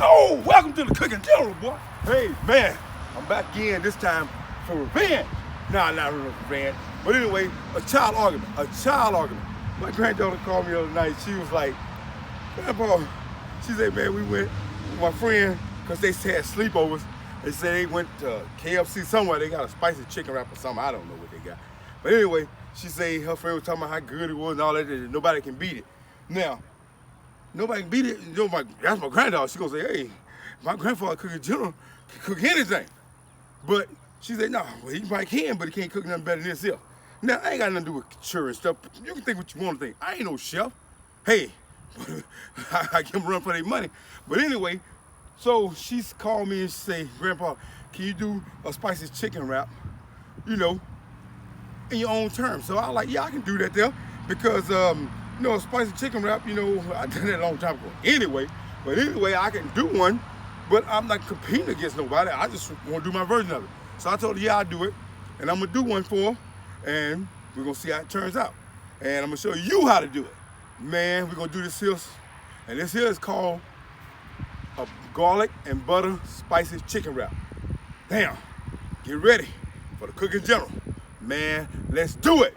Oh, welcome to the Cooking General, boy. Hey, man, I'm back again, this time for revenge. Nah, not real revenge. But anyway, a child argument. My granddaughter called me the other night. She was like, Grandpa, she said, man, we went with my friend, because they had sleepovers. They said they went to KFC somewhere. They got a spicy chicken wrap or something. I don't know what they got. But anyway, she said her friend was talking about how good it was and all that. And nobody can beat it. Now, nobody can beat it. You know, that's my granddaughter. She gonna say, hey, my grandfather Cooking General can cook anything. But she said, no, well, he probably can, but he can't cook nothing better than this here. Now, I ain't got nothing to do with sure and stuff. You can think what you want to think. I ain't no chef. Hey, I give them run for their money. But anyway, so she's called me and she say, Grandpa, can you do a spicy chicken wrap, you know, in your own terms? So I was like, yeah, I can do that there. Because, you know, a spicy chicken wrap, you know, I did that a long time ago. Anyway, I can do one, but I'm not competing against nobody. I just want to do my version of it. So I told her, yeah, I'll do it. And I'm going to do one for her, and we're going to see how it turns out. And I'm going to show you how to do it. Man, we're going to do this here. And this here is called a garlic and butter spicy chicken wrap. Damn, get ready for the Cooking General. Man, let's do it.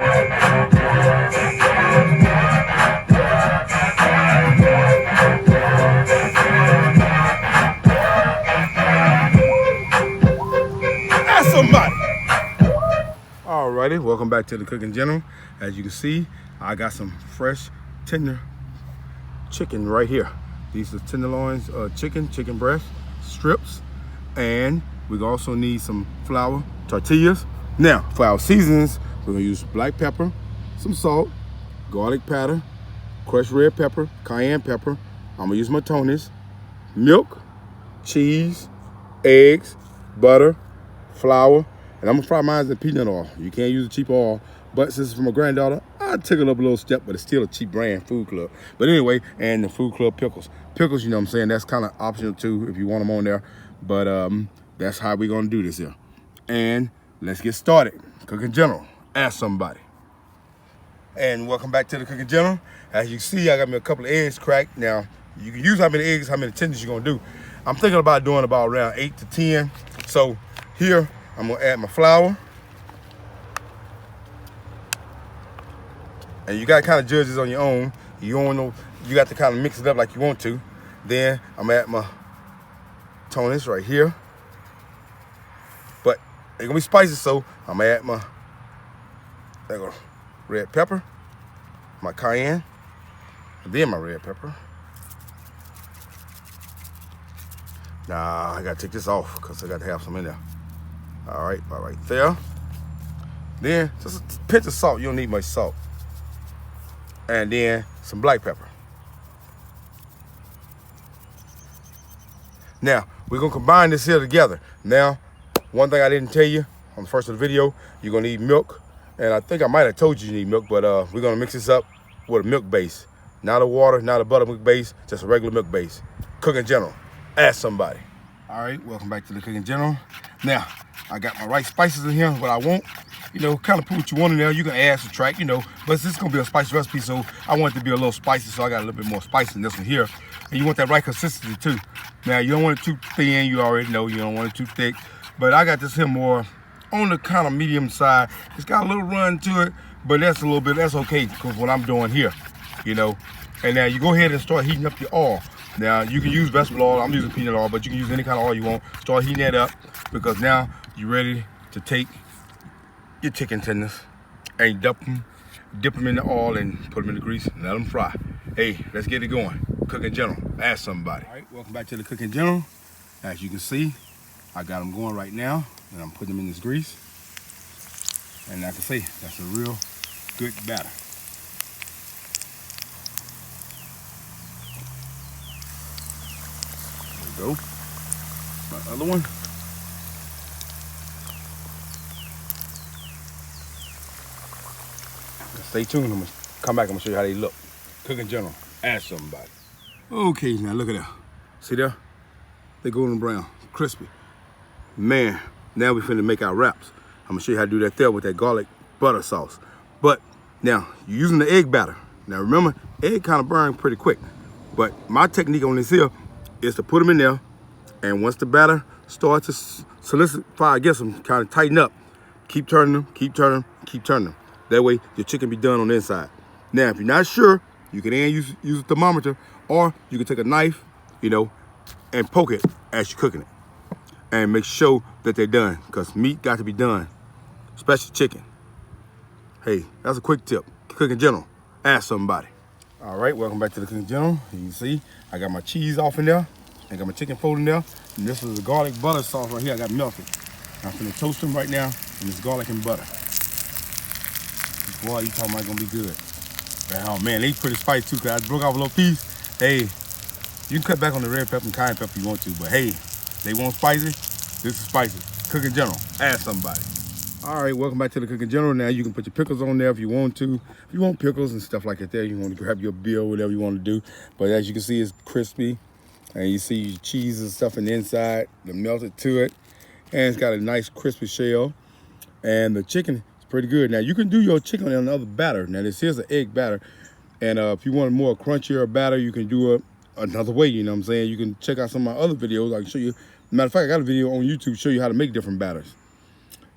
Ask somebody. Alrighty, welcome back to the Cooking General. As you can see, I got some fresh, tender chicken right here. These are tenderloins, chicken breast, strips, and we also need some flour, tortillas. Now, for our seasonings, we're gonna use black pepper, some salt, garlic powder, crushed red pepper, cayenne pepper. I'm gonna use my Tony's, milk, cheese, eggs, butter, flour, and I'm gonna fry mine in peanut oil. You can't use a cheap oil, but since it's from a granddaughter, I took it up a little step, but it's still a cheap brand, Food Club. But anyway, and the Food Club pickles. Pickles, you know what I'm saying, that's kind of optional too if you want them on there. But that's how we're gonna do this here. And let's get started. Cooking General, ask somebody. And welcome back to the Cooking General. As you see, I got me a couple of eggs cracked. Now, you can use how many eggs, how many tenders you're gonna do. I'm thinking about doing about around 8 to 10. So here, I'm gonna add my flour. And you gotta kind of judge this on your own. You don't know, you got to kind of mix it up like you want to. Then I'm gonna add my Tony's right here. But they're gonna be spicy, so I'm gonna add my red pepper, my cayenne, and then my red pepper. Nah, I gotta take this off because I gotta have some in there. All right there. Then just a pinch of salt. You don't need much salt. And then some black pepper. Now, we're gonna combine this here together. Now, one thing I didn't tell you on the first of the video, you're gonna need milk. And I think I might have told you need milk, but we're gonna mix this up with a milk base. Not a water, not a buttermilk base, just a regular milk base. Cooking General, ask somebody. All right, welcome back to the Cooking General. Now, I got my right spices in here, what I want. You know, kind of put what you want in there. You can add, subtract, you know, but this is gonna be a spicy recipe, so I want it to be a little spicy, so I got a little bit more spice in this one here. And you want that right consistency too. Now, you don't want it too thin, you already know, you don't want it too thick, but I got this here more on the kind of medium side. It's got a little run to it, but that's okay, because what I'm doing here, you know. And now you go ahead and start heating up your oil. Now, you can use vegetable oil, I'm using peanut oil, but you can use any kind of oil you want. Start heating that up, because now you're ready to take your chicken tenders and dip them in the oil and put them in the grease and let them fry. Hey, let's get it going. Cooking General, ask somebody. All right, welcome back to the Cooking General. As you can see, I got them going right now, and I'm putting them in this grease. And like I say, that's a real good batter. There we go. My other one. Stay tuned, I'm gonna come back, I'm gonna show you how they look. Cooking General, ask somebody. Okay, now look at that. See there? They golden brown, crispy. Man, now we finna make our wraps. I'm gonna show you how to do that there with that garlic butter sauce. But now, you're using the egg batter. Now remember, egg kind of burn pretty quick. But my technique on this here is to put them in there, and once the batter starts to solidify, I guess them kind of tighten up, keep turning them, keep turning them, keep turning them. That way, your chicken be done on the inside. Now, if you're not sure, you can use a thermometer, or you can take a knife, you know, and poke it as you're cooking it. And make sure that they're done, because meat got to be done, especially chicken. Hey, that's a quick tip. Cooking General, ask somebody. All right, welcome back to the Cooking General. You can see I got my cheese off in there. I got my chicken fold in there. And this is the garlic butter sauce right here I got melted. I'm finna toast them right now, and it's garlic and butter. Boy, you talking about gonna be good. Oh man, they pretty spicy too, cause I broke off a little piece. Hey, you can cut back on the red pepper and cayenne pepper if you want to, but hey, they want spicy, this is spicy. Cooking General, ask somebody. All right, welcome back to the Cooking General. Now you can put your pickles on there if you want to. If you want pickles and stuff like that there, you want to grab your bill, whatever you want to do. But as you can see, it's crispy. And you see your cheese and stuff in the inside, the melted to it. And it's got a nice crispy shell. And the chicken is pretty good. Now you can do your chicken in another batter. Now this is an egg batter. And if you want a more crunchier batter, you can do it another way, you know what I'm saying? You can check out some of my other videos. I can show you. Matter of fact, I got a video on YouTube show you how to make different batters.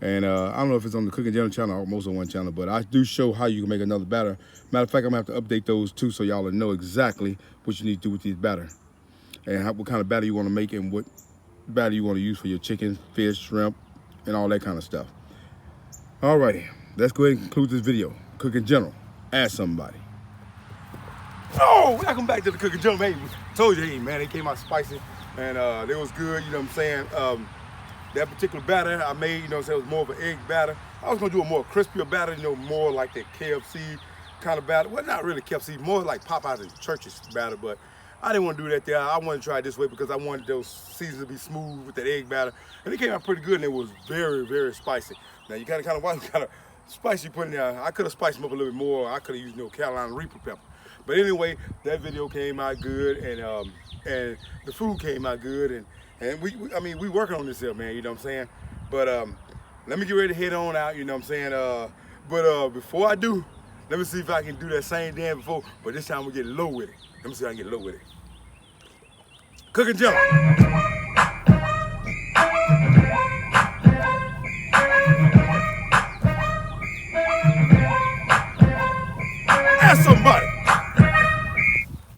And I don't know if it's on the Cooking General channel or most on one channel, but I do show how you can make another batter. Matter of fact, I'm gonna have to update those too, so y'all will know exactly what you need to do with these batter, and what kind of batter you want to make, and what batter you want to use for your chicken, fish, shrimp, and all that kind of stuff. Alrighty, let's go ahead and conclude this video. Cooking General, ask somebody. Oh, welcome back to the Cooking General. Hey, told you, hey man, they came out spicy, and they was good. You know what I'm saying? That particular batter I made, you know what I'm saying, was more of an egg batter. I was gonna do a more crispier batter, you know, more like that KFC kind of batter. Well, not really KFC, more like Popeyes and Church's batter, but I didn't want to do that there. I wanted to try it this way because I wanted those seasons to be smooth with that egg batter. And it came out pretty good, and it was very, very spicy. Now, you gotta kind of watch what kind of spice you put in there. I could have spiced them up a little bit more. I could have used, you know, Carolina Reaper pepper. But anyway, that video came out good, and the food came out good, and I mean, we working on this here, man, you know what I'm saying? But let me get ready to head on out, you know what I'm saying? But before I do, let me see if I can do that same damn before, but this time we get low with it. Let me see if I can get low with it. Cooking General.